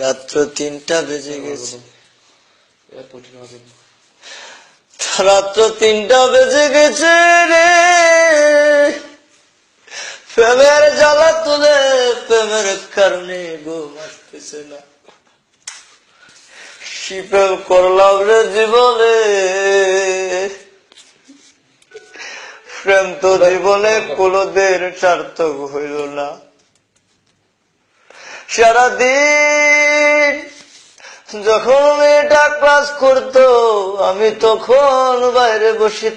রাত্র 3টা বেজে গেছে। রাত্র 3টা বেজে গেছে রে, প্রেমের জ্বালা তুলে প্রেমের কারণে ঘুম আসতেছে না। প্রেম করলাম রে জীবনে, প্রেম তো জীবনে কোনদিন সার্থক হইল না। সারাদিন যখন মেয়েটা ক্লাস করতো আমি তখন বাইরে বসে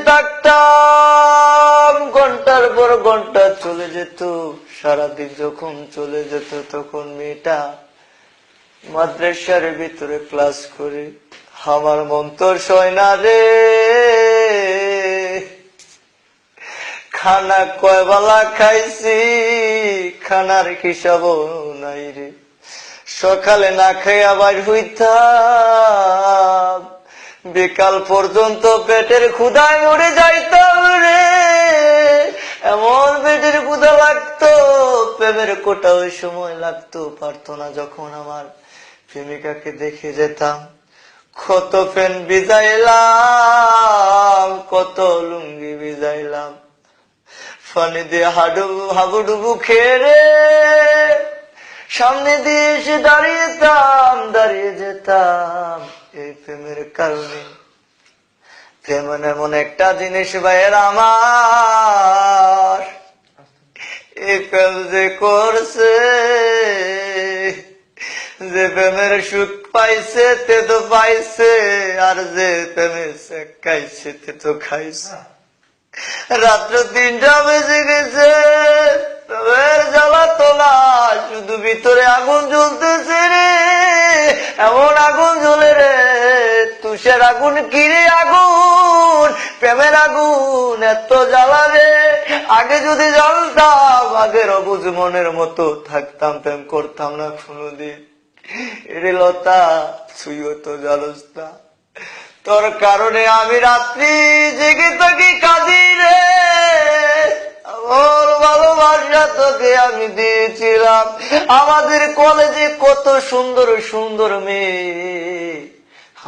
থাকতাম, ঘন্টার পর ঘন্টা চলে যেত। সারাদিন যখন চলে যেত তখন মেয়েটা মাদ্রাসার ভিতরে ক্লাস করে। আমার মন তো সয় না রে, খানা কয় বেলা খাইছি খানার হিসাবও নাই রে। সকালে না খাই আবার হইতাম, বিকাল পর্যন্ত পেটের ক্ষুধায় মরে যাইতাম রে। এমন পেটের ক্ষুধা লাগতো, প্রেমের কোটা ওই সময় লাগতো পারতো না। যখন আমার প্রেমিকাকে দেখে যেতাম, কত পেন ভিজাইলাম, কত লুঙ্গি ভিজাইলাম, পানি দিয়ে হাবুডুবু খেয়ে রে সামনে দিয়ে এসে দাঁড়িয়ে যেতাম। এই প্রেমের কারণে। প্রেম এমন একটা জিনিস ভাইয়ের আমার, এই প্রেম যে করছে, যে প্রেমের সুখ পাইছে তে তো পাইছে, আর যে প্রেমে খাইছে তে তো খাইছে। রাত্র 3টা বেজে গেছে, প্রেমের জ্বালা তোলা, শুধু ভিতরে আগুন জ্বলতেছে রে। এমন আগুন জ্বলে রে, তুষের আগুন কিরে আগুন, প্রেমের আগুন এত জ্বালা রে। আগে যদি জানতাম, আগের অবুঝ মনের মতো থাকতাম, প্রেম করতাম না কোনদিন। এরে লতা তুইও তো জানোস না, তোর কারণে আমি রাত্রি জেগে থাকি কাঁদি রে। আমার ভালোবাসা তোকে আমি দিয়েছিলাম। আমাদের কলেজে কত সুন্দর সুন্দর মেয়ে,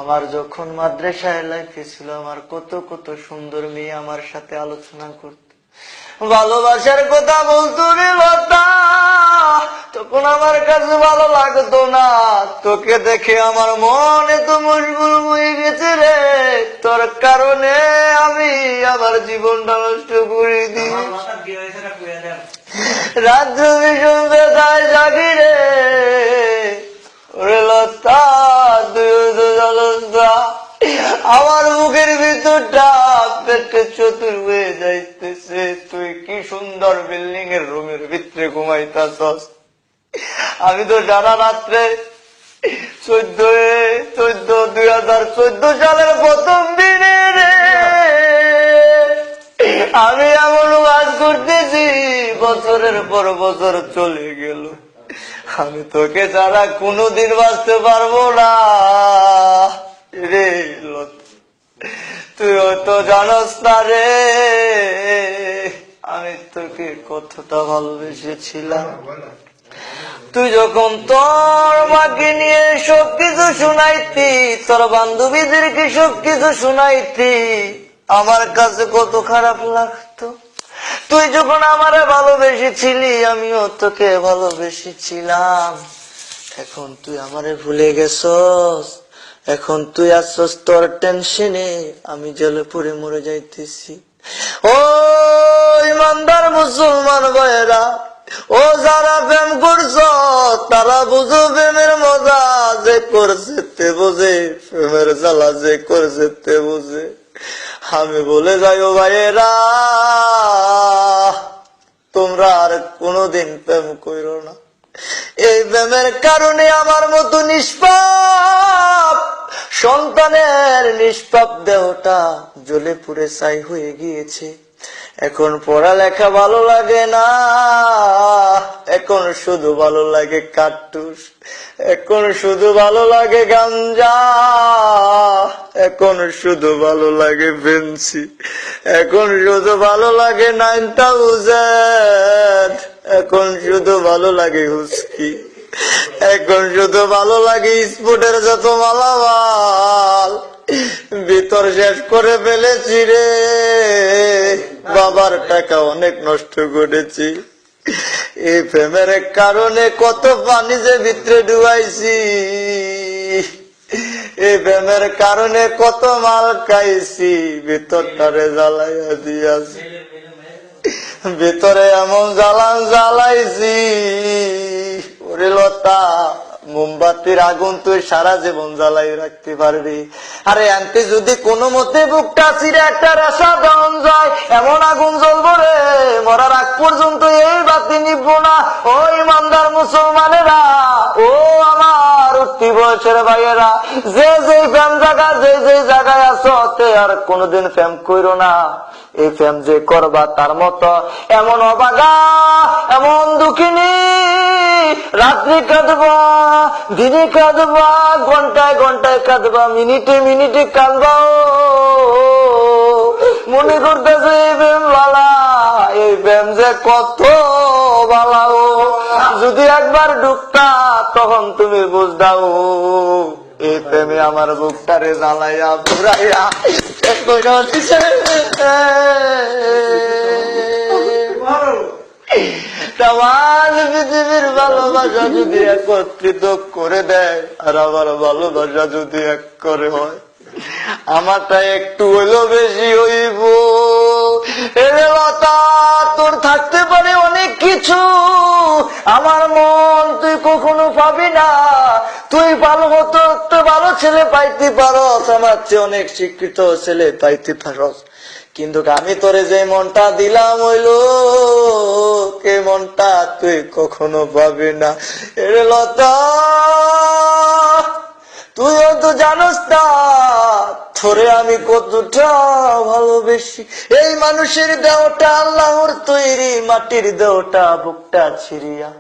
আমার যখন মাদ্রাসায় লাইফে ছিল, আমার কত কত সুন্দর মেয়ে আমার সাথে আলোচনা করত, ভালোবাসার কথা বলতো রে লতা। তখন আমার কাছে ভালো লাগতো না, তোকে দেখে আমার মন এত মশগুল হয়ে গেছে রে। তোর কারণে আমি আমার জীবনটা নষ্ট করে দিই। রাত্র ভীষণ বেদায় জাগি রে, ওরে লতা তুই তো জানোস না, আমার মুখের ভিতরটা পেটে চতুর হয়ে যাইতেছে। তুই কি সুন্দর বিল্ডিং এর রুমের ভিতরে ঘুমাইতাছস, আমি তো সারা রাত্রে 2014 সালের প্রথম দিনে রে আমি এমন কাজ করতেছি, বছরের পর বছর চলে গেল, আমি তোকে ছাড়া কোনোদিন বাঁচতে পারবো না রে। তুই তো জানোস না রে, আমি তোকে কতটা ভালোবেসেছিলাম। তুই যখন তোর মাকে নিয়ে সবকিছু শুনাইতি, তোর বান্ধবীদেরকে সবকিছু শুনাইতি, আমার কাছে কত খারাপ লাগতো। তুই যখন আমারে ভালোবেসেছিলি, আমিও তোকে ভালোবেসেছিলাম। এখন তুই আমারে ভুলে গেছস, এখন তুই আসছস তোর টেনশনে, আমি জেলে পড়ে মরে যাইতেছি। ও ইমানদার মুসলমান ভাইয়েরা, ও যারা প্রেম করছ তারা বুঝো প্রেমের মজা, যে করছে তে বোঝে, প্রেমের জ্বালা যে করছে তে বোঝে। আমি বলে যাই ও ভাইয়েরা, তোমরা আর কোনোদিন প্রেম করো না। এই প্রেমের কারণে আমার মতো নিষ্পাপ সন্তানের নিষ্পাপ দেহটা জ্বলে পুড়ে ছাই হয়ে গিয়েছে। এখন পড়ালেখা ভালো লাগে না, এখন শুধু ভালো লাগে কাট্টুস, এখন শুধু ভালো লাগে গাঞ্জা, এখন শুধু ভালো লাগে বেঞ্চি, এখন শুধু ভালো লাগে 9000, এখন এখন শুধু ভালো লাগে হুস্কি, এখন শুধু ভালো লাগে স্পোর্টের যত মালামাল ভিতর শেষ করে ফেলেছি রে। বাবার টাকা অনেক নষ্ট করেছি, এই প্রেমের কারণে কত পানি যে ভিতরে ডুবাইছি, এই প্রেমের কারণে কত মাল খাইছি, ভিতরটারে জ্বালাইয়া দিয়াছি, ভিতরে এমন জ্বালান জ্বালাইছি। ওরে লতা, মোমবাতির আগুন তুই সারা জীবন জ্বালাই রাখতে পারবি, আরে আনতে যদি কোনো মতে বুকটা ছিঁড়ে একটা রেশা দেওয়া যায়, এমন আগুন জ্বলবো রে মরার আগ পর্যন্ত এই বাতি নিব না। ও ইমানদার মুসলমানেরা, ও আমার উঠতি বয়সের ভাইয়েরা, যে যে প্রেম জায়গা যে যে জায়গায় আছো তে আর কোনোদিন প্রেম কইরো না। এই প্রেম যে করবা তার মতো এমন অবাগা, এমন দুঃখিনী, রাত্রি কাঁদবা, দিনে কাঁদবা, ঘন্টায় ঘন্টায় কাঁদবা, মিনিটে মিনিটে কাঁদবা। মনে করতেছে এই প্রেম বালা, এই প্রেম যে কত বালা। যদি একবার ঢুকতা তখন তুমি বুঝদাও, এই প্রেমে আমার বুকটারে জ্বালাইয়া পুরাইয়া পৃথিবীর ভালোবাসা যদি একত্রিত করে দেয়, আর আমার ভালোবাসা যদি এক করে হয়, আমারটা একটু হইলো বেশি হইব। এরে লতা, তোর থাকতে পারে অনেক কিছু, আমার মন তুই কখনো পাবি না। তুই ভালো হতো, একটু ভালো ছেলে পাইতে পারস, আমার চেয়ে অনেক শিক্ষিত ছেলে পাইতে পারস, কিন্তু আমি তোরে যে মনটা দিলাম হইলো কে মনটা তুই কখনো পাবি না। এরে লতা, তুইও তো জানোস না তোরে আমি কতটা ভালোবেসি। এই মানুষের দেহটা আল্লাহর তৈরি, মাটির দেহটা বুকটা ছিড়িয়া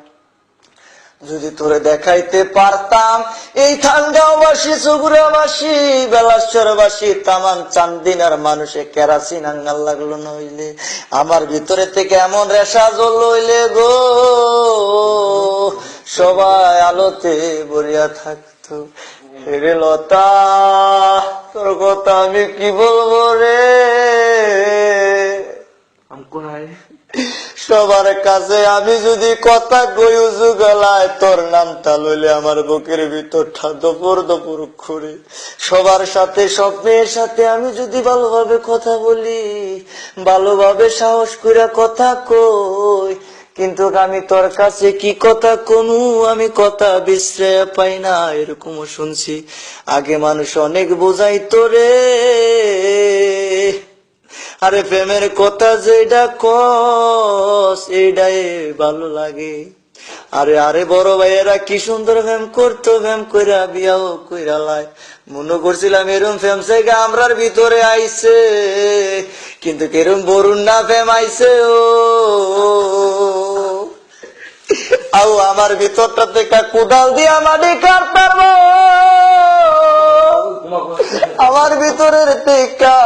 যদি তোরে দেখাইতে পারতাম, এই ঠান্ডাবাসী, চুগুরাবাসী, বেলাশ্বরবাসী, তামান চান্দিনার মানুষে কেরাসিন আঙ্গাল লাগলো নইলে, আমার ভিতরে থেকে এমন রেশা জ্বল হইলে গো, সবাই আলোতে ভরিয়া থাকতো। হেরে লতা, তোর কথা আমি কি বলবো রে, সবার কাছে আমি যদি কথা কই উজু গলায়, তোর নামটা লইলে আমার বুকের ভিতরটা দপর দপর করে। সবার সাথে, সব মেয়ের সাথে আমি যদি ভালোভাবে কথা বলি, ভালোভাবে সাহস করে কথা কই, কিন্তু আমি তোর কাছে কি কথা কমু, আমি কথা বিশ্রয় পাই না, এরকমও শুনছি। আগে মানুষ অনেক বোঝাইতো রে, আরে প্রেমের কথা যেটা কস এইটাই ভালো লাগে। আরে আরে বড় ভাইয়েরা কি সুন্দর প্রেম করতো, প্রেম কইরা বিয়াও কইরা লাই। মনে করছিলাম এরম প্রেম জায়গা আমরার ভিতরে আইছে, কিন্তু কেরম বরুণ না প্রেম আইছে। ও আও আমার ভিতরটা থেকে কোদাল দিয়া মাটি কাটতাম, আমার ভিতরের থেকে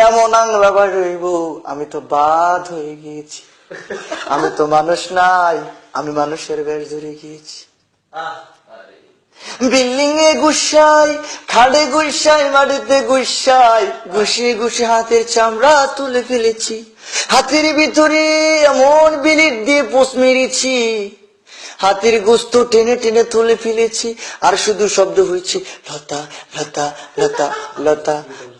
এমন আংলা বার হইব, আমি তো বাদ হয়ে গিয়েছি, আমি তো মানুষ নাই, আমি মানুষের বেশ ধরে গিয়েছি। বিল্ডিং এ গুসাই, খাড়ে গুসাই, মাটিতে গুসাই, ঘুষিয়ে ঘুষিয়ে হাতের চামড়া তুলে ফেলেছি, হাতের ভিতরে এমন বিলিট দিয়ে পোষ মেরেছি, হাতের গোস্ত টেনে টেনে তুলে ফেলেছি, আর শুধু শব্দ হয়েছে লতা লতা লতা লতা।